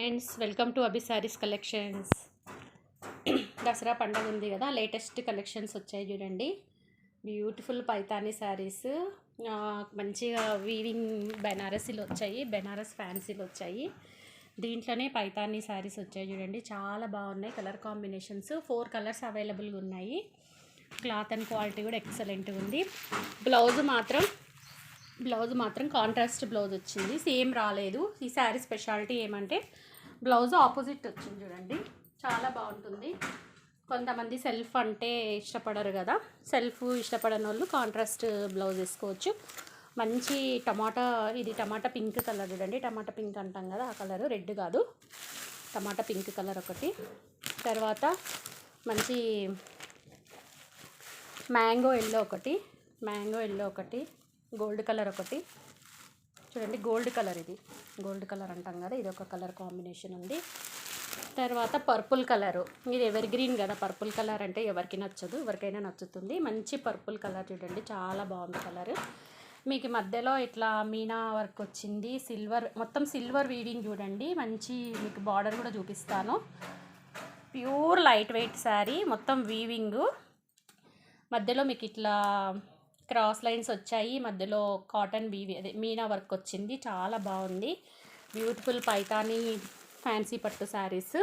Friends, welcome to Abhi saris collections. Dasara పండగ ఉంది కదా, లేటెస్ట్ కలెక్షన్స్ వచ్చాయి చూడండి. బ్యూటిఫుల్ పైతానీ శారీస్, మంచిగా వీవింగ్ బెనారసీలు వచ్చాయి, బెనారస్ ఫ్యాన్సీలు వచ్చాయి. దీంట్లోనే పైతానీ శారీస్ వచ్చాయి చూడండి, చాలా బాగున్నాయి. కలర్ కాంబినేషన్స్ 4 కలర్స్ అవైలబుల్గా ఉన్నాయి. క్లాత్ అండ్ క్వాలిటీ కూడా ఎక్సలెంట్గా ఉంది. బ్లౌజ్ మాత్రం కాంట్రాస్ట్ బ్లౌజ్ వచ్చింది, సేమ్ రాలేదు. ఈ శారీ స్పెషాలిటీ ఏమంటే బ్లౌజ్ ఆపోజిట్ వచ్చింది చూడండి, చాలా బాగుంటుంది. కొంతమంది సెల్ఫ్ అంటే ఇష్టపడరు కదా, సెల్ఫ్ ఇష్టపడని వాళ్ళు కాంట్రాస్ట్ బ్లౌజ్ వేసుకోవచ్చు. మంచి ఇది టమాటా పింక్ కలర్ చూడండి, టమాటా పింక్ అంటాం కదా ఆ కలరు, రెడ్ కాదు, టమాటా పింక్ కలర్ ఒకటి. తర్వాత మంచి మ్యాంగో ఎల్లో ఒకటి, గోల్డ్ కలర్ ఒకటి చూడండి. గోల్డ్ కలర్, ఇది గోల్డ్ కలర్ అంటాం కదా, ఇది ఒక కలర్ కాంబినేషన్ ఉంది. తర్వాత పర్పుల్ కలరు, ఇది ఎవర్ గ్రీన్ కదా, పర్పుల్ కలర్ అంటే ఎవరికి నచ్చదు, ఎవరికైనా నచ్చుతుంది. మంచి పర్పుల్ కలర్ చూడండి, చాలా బాగుంది కలర్. మీకు మధ్యలో ఇట్లా మీనా వర్క్ వచ్చింది, మొత్తం సిల్వర్ వీవింగ్ చూడండి. మంచి మీకు బార్డర్ కూడా చూపిస్తాను. ప్యూర్ లైట్ వెయిట్ శారీ, మొత్తం వీవింగ్. మధ్యలో మీకు ఇట్లా క్రాస్ లైన్స్ వచ్చాయి, మధ్యలో కాటన్ మీనా వర్క్ వచ్చింది, చాలా బాగుంది. బ్యూటిఫుల్ పైతానీ ఫ్యాన్సీ పట్టు శారీస్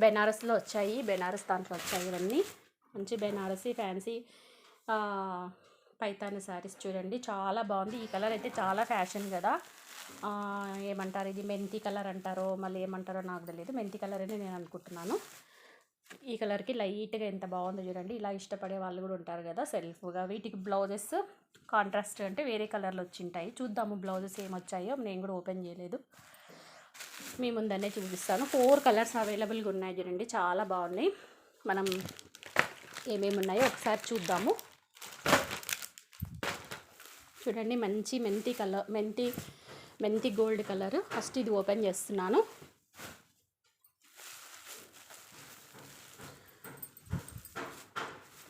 బెనారస్లో వచ్చాయి, బెనారస్ దాంట్లో వచ్చాయి ఇవన్నీ. మంచి బెనారసీ ఫ్యాన్సీ పైతానీ శారీస్ చూడండి, చాలా బాగుంది. ఈ కలర్ అయితే చాలా ఫ్యాషన్ కదా, ఏమంటారు, ఇది మెంతి కలర్ అంటారో మళ్ళీ ఏమంటారో నాకు తెలియదు, మెంతి కలర్ అని నేను అనుకుంటున్నాను. ఈ కలర్కి లైట్గా ఎంత బాగుందో చూడండి. ఇలా ఇష్టపడే వాళ్ళు కూడా ఉంటారు కదా సెల్ఫ్గా. వీటికి బ్లౌజెస్ కాంట్రాస్ట్ అంటే వేరే కలర్లు వచ్చింటాయి. చూద్దాము బ్లౌజెస్ ఏమొచ్చాయో, నేను కూడా ఓపెన్ చేయలేదు, మీ ముందనే చూపిస్తాను. 4 కలర్స్ అవైలబుల్గా ఉన్నాయి చూడండి, చాలా బాగున్నాయి. మనం ఏమేమి ఉన్నాయో ఒకసారి చూద్దాము. చూడండి, మంచి మెంతి గోల్డ్ కలర్. ఫస్ట్ ఇది ఓపెన్ చేస్తున్నాను.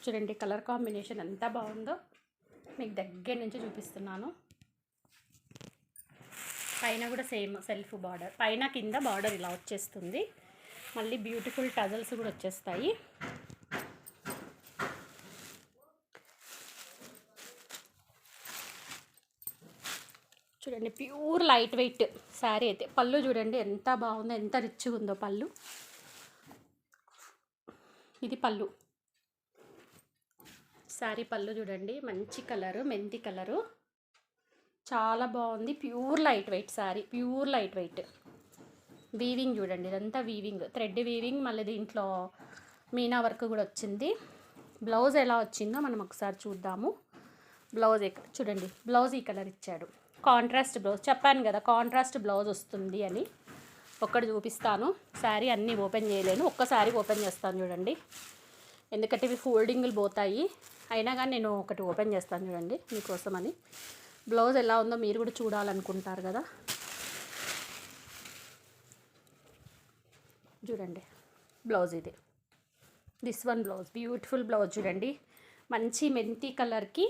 చూడండి కలర్ కాంబినేషన్ ఎంత బాగుందో, మీకు దగ్గర నుంచి చూపిస్తున్నాను. పైన కూడా సేమ్ సెల్ఫ్ బార్డర్, పైన కింద బార్డర్ ఇలా వచ్చేస్తుంది. మళ్ళీ బ్యూటిఫుల్ టజల్స్ కూడా వచ్చేస్తాయి. చూడండి ప్యూర్ లైట్ వెయిట్ శారీ అయితే. పళ్ళు చూడండి ఎంత బాగుందో, ఎంత రిచ్గా ఉందో పళ్ళు. ఇది పళ్ళు, శారీ పళ్ళు చూడండి, మంచి కలరు, మెంతి కలరు, చాలా బాగుంది. Pure light wait sari, pure light wait. Weaving చూడండి, ఇదంతా వీవింగ్, థ్రెడ్ వీవింగ్. మళ్ళీ దీంట్లో మీనా వర్క్ కూడా వచ్చింది. బ్లౌజ్ ఎలా వచ్చిందో మనం ఒకసారి చూద్దాము. బ్లౌజ్ చూడండి, బ్లౌజ్ ఈ కలర్ ఇచ్చాడు, కాంట్రాస్ట్ బ్లౌజ్. చెప్పాను కదా కాంట్రాస్ట్ బ్లౌజ్ వస్తుంది అని. ఒక్కటి చూపిస్తాను, శారీ అన్నీ ఓపెన్ చేయలేను, ఒక్కసారి ఓపెన్ చేస్తాను చూడండి, ఎందుకంటే ఇవి ఫోల్డింగ్లు పోతాయి. అయినా కానీ నేను ఒకటి ఓపెన్ చేస్తాను చూడండి మీకోసమని. బ్లౌజ్ ఎలా ఉందో మీరు కూడా చూడాలనుకుంటారు కదా. చూడండి బ్లౌజ్ ఇది, this one blouse, beautiful blouse చూడండి. మంచి మెంతి కలర్కి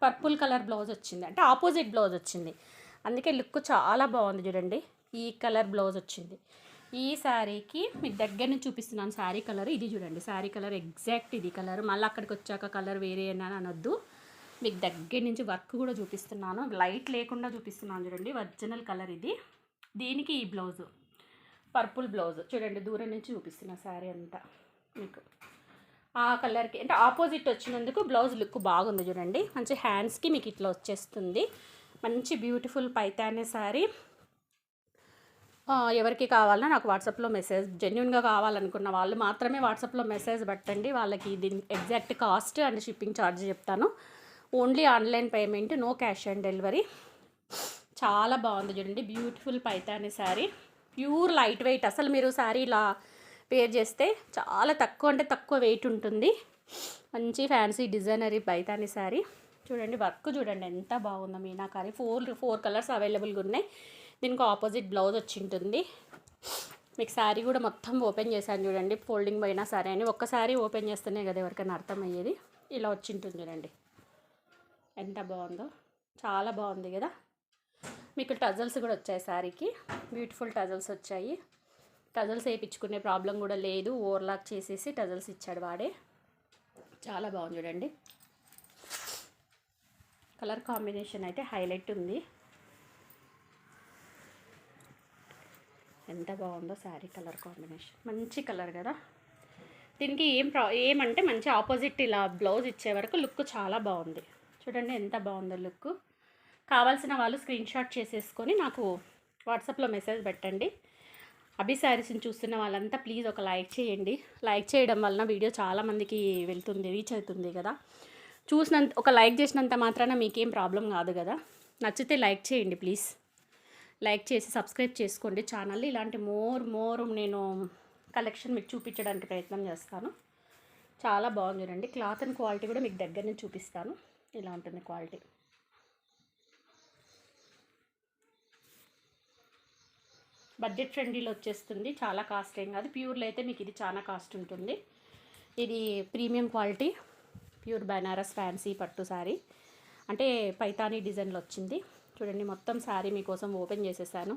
పర్పుల్ కలర్ బ్లౌజ్ వచ్చింది, అంటే ఆపోజిట్ బ్లౌజ్ వచ్చింది, అందుకే లుక్ చాలా బాగుంది చూడండి. ఈ కలర్ బ్లౌజ్ వచ్చింది. ఈ శారీకి మీకు దగ్గర నుంచి చూపిస్తున్నాను శారీ కలర్. ఇది చూడండి శారీ కలర్ ఎగ్జాక్ట్ ఇది కలర్. మళ్ళీ అక్కడికి వచ్చాక కలర్ వేరే అని అనొద్దు, మీకు దగ్గర నుంచి వర్క్ కూడా చూపిస్తున్నాను, లైట్ లేకుండా చూపిస్తున్నాను చూడండి. ఒరిజినల్ కలర్ ఇది. దీనికి ఈ బ్లౌజు పర్పుల్ బ్లౌజ్ చూడండి, దూరం నుంచి చూపిస్తున్నా శారీ అంతా మీకు. ఆ కలర్కి అంటే ఆపోజిట్ వచ్చినందుకు బ్లౌజ్ లుక్ బాగుంది చూడండి. మంచి హ్యాండ్స్కి మీకు ఇట్లా వచ్చేస్తుంది. మంచి బ్యూటిఫుల్ పైతానీ శారీ. ఎవరికి కావాలన్నా నాకు వాట్సాప్లో మెసేజ్, జెన్యున్గా కావాలనుకున్న వాళ్ళు మాత్రమే వాట్సాప్లో మెసేజ్ పెట్టండి. వాళ్ళకి దీని exact cost and shipping charge చెప్తాను. Only online payment, no cash on delivery. చాలా బాగుంది చూడండి, beautiful Paithani sari, pure light weight. అసలు మీరు శారీ ఇలా వేర్ చేస్తే చాలా తక్కువ వెయిట్ ఉంటుంది. మంచి ఫ్యాన్సీ డిజైనరీ పైతానీ శారీ చూడండి. వర్క్ చూడండి ఎంత బాగుందో, మీనాకారి. 4 కలర్స్ అవైలబుల్గా ఉన్నాయి. దీనికి ఆపోజిట్ బ్లౌజ్ వచ్చి ఉంటుంది. మీకు శారీ కూడా మొత్తం ఓపెన్ చేశాను చూడండి, ఫోల్డింగ్ పోయినా సరే అని. ఒక్కసారి ఓపెన్ చేస్తేనే కదా ఎవరికైనా అర్థమయ్యేది. ఇలా వచ్చి ఉంటుంది చూడండి, ఎంత బాగుందో, చాలా బాగుంది కదా. మీకు టజల్స్ కూడా వచ్చాయి శారీకి, బ్యూటిఫుల్ టజల్స్ వచ్చాయి. టజల్స్ వేయించుకునే ప్రాబ్లం కూడా లేదు, ఓవర్లాక్ చేసేసి టజల్స్ ఇచ్చాడు వాడే. చాలా బాగుంది చూడండి. కలర్ కాంబినేషన్ అయితే హైలైట్ ఉంది. ఎంత బాగుందో శారీ కలర్ కాంబినేషన్, మంచి కలర్ కదా. దీనికి ఏమంటే మంచి ఆపోజిట్ ఇలా బ్లౌజ్ ఇచ్చే వరకు లుక్ చాలా బాగుంది. చూడండి ఎంత బాగుందో లుక్. కావాల్సిన వాళ్ళు స్క్రీన్ షాట్ చేసేసుకొని నాకు వాట్సాప్లో మెసేజ్ పెట్టండి. అభి శారీస్ని చూస్తున్న వాళ్ళంతా ప్లీజ్ ఒక లైక్ చేయండి. లైక్ చేయడం వలన వీడియో చాలామందికి వెళ్తుంది, రీచ్ అవుతుంది కదా. ఒక లైక్ చేసినంత మాత్రాన మీకేం ప్రాబ్లం కాదు కదా. నచ్చితే లైక్ చేయండి ప్లీజ్. లైక్ చేసి సబ్స్క్రైబ్ చేసుకోండి ఛానల్ని. ఇలాంటి మోర్ నేను కలెక్షన్ మీకు చూపించడానికి ప్రయత్నం చేస్తాను. చాలా బాగుంది చూడండి. క్లాత్ అండ్ క్వాలిటీ కూడా మీకు దగ్గర నుంచి చూపిస్తాను. ఇలా ఉంటుంది క్వాలిటీ. బడ్జెట్ ఫ్రెండ్లీలో వచ్చేస్తుంది, చాలా కాస్ట్ ఏం కాదు. ప్యూర్లో అయితే మీకు ఇది చాలా కాస్ట్ ఉంటుంది. ఇది premium quality pure Banaras fancy పట్టు శారీ, అంటే పైతానీ డిజైన్లో వచ్చింది. చూడండి మొత్తం శారీ మీకోసం ఓపెన్ చేసేసాను.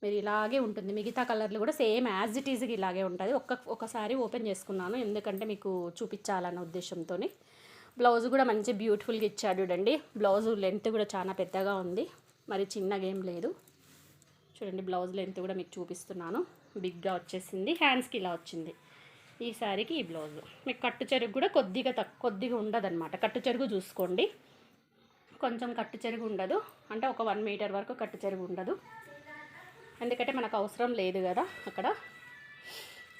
మీరు ఇలాగే ఉంటుంది. మిగతా కలర్లు కూడా సేమ్ యాజ్ ఇట్ ఈజ్గా ఇలాగే ఉంటుంది. ఒకసారి ఓపెన్ చేసుకున్నాను ఎందుకంటే మీకు చూపించాలన్న ఉద్దేశంతో. బ్లౌజ్ కూడా మంచి బ్యూటిఫుల్గా ఇచ్చాడు చూడండి. బ్లౌజ్ లెంత్ కూడా చాలా పెద్దగా ఉంది, మరి చిన్నగా ఏం లేదు. చూడండి బ్లౌజ్ లెంత్ కూడా మీకు చూపిస్తున్నాను, బిగ్గా వచ్చేసింది. హ్యాండ్స్కి ఇలా వచ్చింది ఈ శారీకి. ఈ బ్లౌజ్ మీకు కట్టు చెరుగు కూడా కొద్దిగా ఉండదన్నమాట. కట్టు చెరుగు చూసుకోండి, కొంచెం కట్టు చెరుగు ఉండదు, అంటే ఒక 1 మీటర్ వరకు కట్టు చెరుగు ఉండదు. ఎందుకంటే మనకు అవసరం లేదు కదా. అక్కడ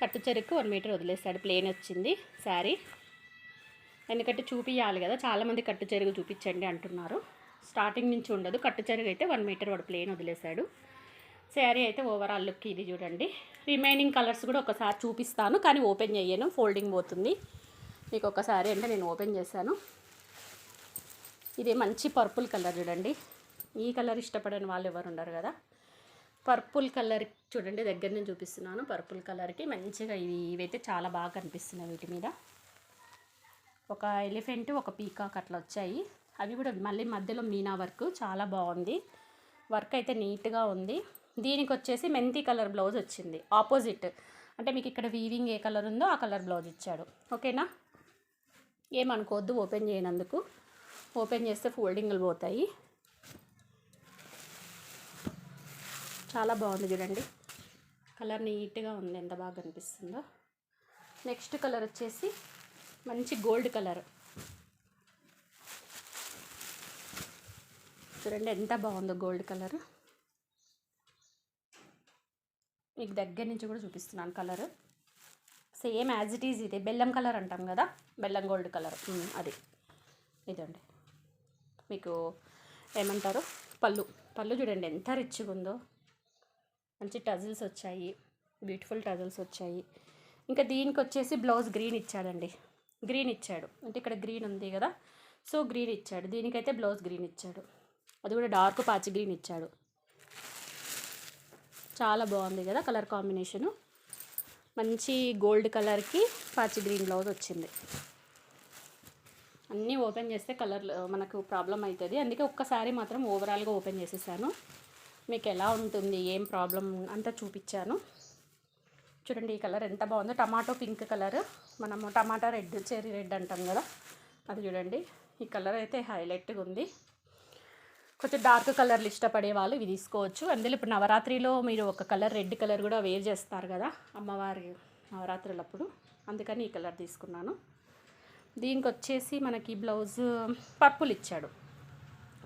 కట్టు చెరుకు 1 మీటర్ వదిలేస్తాడు. ప్లేన్ వచ్చింది శారీ, ఎందుకంటే చూపించాలి కదా. చాలామంది కట్టు చెరుగు చూపించండి అంటున్నారు. స్టార్టింగ్ నుంచి ఉండదు. కట్టు చెరుగు అయితే 1 మీటర్ వాడు ప్లేన్ వదిలేశాడు. శారీ అయితే ఓవరాల్ లుక్ ఇది చూడండి. రిమైనింగ్ కలర్స్ కూడా ఒకసారి చూపిస్తాను, కానీ ఓపెన్ చేయను, ఫోల్డింగ్ పోతుంది. మీకు ఒకసారి అంటే నేను ఓపెన్ చేశాను. ఇది మంచి పర్పుల్ కలర్ చూడండి. ఈ కలర్ ఇష్టపడని వాళ్ళు ఎవరు ఉండరు కదా. పర్పుల్ కలర్ చూడండి, దగ్గర నుంచి చూపిస్తున్నాను. పర్పుల్ కలర్కి మంచిగా ఇవైతే చాలా బాగా కనిపిస్తున్నాయి. వీటి మీద ఒక ఎలిఫెంట్, ఒక పీకాక్ అట్లా వచ్చాయి. అవి కూడా మళ్ళీ మధ్యలో మీనా వర్క్ చాలా బాగుంది. వర్క్ అయితే నీట్గా ఉంది. దీనికి వచ్చేసి మెంతి కలర్ బ్లౌజ్ వచ్చింది ఆపోజిట్, అంటే మీకు ఇక్కడ వీవింగ్ ఏ కలర్ ఉందో ఆ కలర్ బ్లౌజ్ ఇచ్చాడు. ఓకేనా, ఏమనుకోవద్దు ఓపెన్ చేయనందుకు. ఓపెన్ చేస్తే ఫోల్డింగ్లు పోతాయి. చాలా బాగుంది చూడండి. కలర్ నీట్గా ఉంది, ఎంత బాగా కనిపిస్తుందో. నెక్స్ట్ కలర్ వచ్చేసి మంచి గోల్డ్ కలర్. చూడండి ఎంత బాగుందో గోల్డ్ కలర్. మీకు దగ్గర నుంచి కూడా చూపిస్తున్నాను colour. Same as it is ఇదే బెల్లం కలర్ అంటాం కదా, బెల్లం గోల్డ్ కలర్ అది ఇదండి. మీకు ఏమంటారు పళ్ళు చూడండి ఎంత రిచ్గా ఉందో. మంచి టజిల్స్ వచ్చాయి, బ్యూటిఫుల్ టజిల్స్ వచ్చాయి. ఇంకా దీనికి వచ్చేసి బ్లౌజ్ గ్రీన్ ఇచ్చాడండి. గ్రీన్ ఇచ్చాడు అంటే ఇక్కడ గ్రీన్ ఉంది కదా, సో గ్రీన్ ఇచ్చాడు. దీనికైతే బ్లౌజ్ గ్రీన్ ఇచ్చాడు, అది కూడా డార్క్ పాచి గ్రీన్ ఇచ్చాడు. చాలా బాగుంది కదా కలర్ కాంబినేషను. మంచి గోల్డ్ కలర్కి పాచి గ్రీన్ బ్లౌజ్ వచ్చింది. అన్నీ ఓపెన్ చేస్తే కలర్ మనకు ప్రాబ్లం అవుతుంది, అందుకే ఒక్కసారి మాత్రం ఓవరాల్గా ఓపెన్ చేసేసాను. మీకు ఎలా ఉంటుంది ఏం ప్రాబ్లం అంతా చూపించాను. చూడండి ఈ కలర్ ఎంత బాగుందో. టమాటో పింక్ కలర్, మనము టమాటా రెడ్, చెర్రీ రెడ్ అంటాం కదా, అది చూడండి. ఈ కలర్ అయితే హైలైట్గా ఉంది. కొంచెం డార్క్ కలర్లు ఇష్టపడే వాళ్ళు ఇవి తీసుకోవచ్చు. అందులో ఇప్పుడు నవరాత్రిలో మీరు ఒక కలర్ రెడ్ కలర్ కూడా వేర్ చేస్తారు కదా అమ్మవారి నవరాత్రులప్పుడు, అందుకని ఈ కలర్ తీసుకున్నాను. దీనికి వచ్చేసి మనకి బ్లౌజ్ పర్పుల్ ఇచ్చాడు,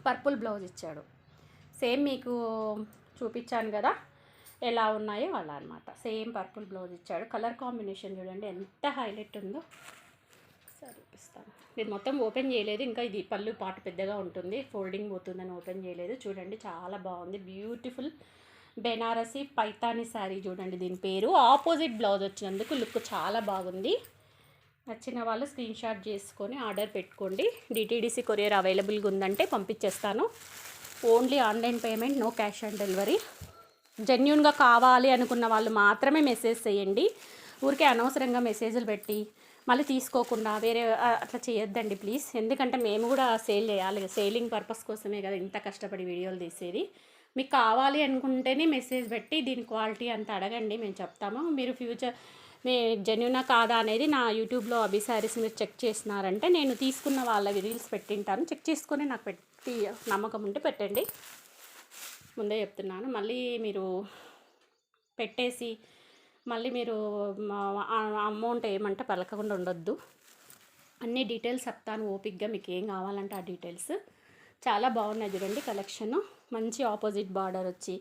పర్పుల్ బ్లౌజ్ ఇచ్చాడు. సేమ్ మీకు చూపించాను కదా ఎలా ఉన్నాయో అలా అనమాట. సేమ్ పర్పుల్ బ్లౌజ్ ఇచ్చాడు. కలర్ కాంబినేషన్ చూడండి ఎంత హైలైట్ ఉందో. సరే చూపిస్తాను. ఇది మొత్తం ఓపెన్ చేయలేదు ఇంకా, ఇది పళ్ళు పాటు పెద్దగా ఉంటుంది, ఫోల్డింగ్ పోతుందని ఓపెన్ చేయలేదు. చూడండి చాలా బాగుంది. బ్యూటిఫుల్ బెనారసీ పైతానీ శారీ చూడండి. దీని పేరు ఆపోజిట్ బ్లౌజ్ వచ్చినందుకు లుక్ చాలా బాగుంది. నచ్చిన వాళ్ళు స్క్రీన్ షాట్ చేసుకొని ఆర్డర్ పెట్టుకోండి. డిటీడీసీ కొరియర్ అవైలబుల్గా ఉందంటే పంపించేస్తాను. Only online payment, no cash on delivery. జెన్యూన్గా కావాలి అనుకున్న వాళ్ళు మాత్రమే మెసేజ్ చేయండి. ఊరికే అనవసరంగా మెసేజ్లు పెట్టి మళ్ళీ తీసుకోకుండా వేరే అట్లా చేయొద్దండి ప్లీజ్. ఎందుకంటే మేము కూడా సేల్ చేయాలి, సేలింగ్ పర్పస్ కోసమే కదా ఇంత కష్టపడి వీడియోలు తీసేది. మీకు కావాలి అనుకుంటేనే మెసేజ్ పెట్టి దీని క్వాలిటీ అంత అడగండి, మేము చెప్తాము. మీరు ఫ్యూచర్ మీ జెన్యునా కాదా అనేది నా యూట్యూబ్లో అభి శారీస్ మీరు చెక్ చేసినారంటే నేను తీసుకున్న వాళ్ళవి రీల్స్ పెట్టింటాను, చెక్ చేసుకొని నాకు పెట్టి నమ్మకం ఉంటే పెట్టండి, ముందే చెప్తున్నాను. మళ్ళీ మీరు పెట్టేసి మళ్ళీ మీరు అమౌంట్ ఏమంటే పలకకుండా ఉండొద్దు. అన్ని డీటెయిల్స్ చెప్తాను ఓపిక్గా, మీకు ఏం కావాలంటే ఆ డీటెయిల్స్. చాలా బాగున్నాయి చూడండి కలెక్షన్, మంచి ఆపోజిట్ బార్డర్ వచ్చి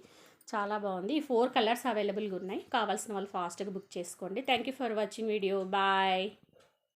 చాలా బాగుంది. ఈ 4 కలర్స్ అవైలబుల్గా ఉన్నాయి, కావాల్సిన వాళ్ళు ఫాస్ట్గా బుక్ చేసుకోండి. Thank you for watching video, bye.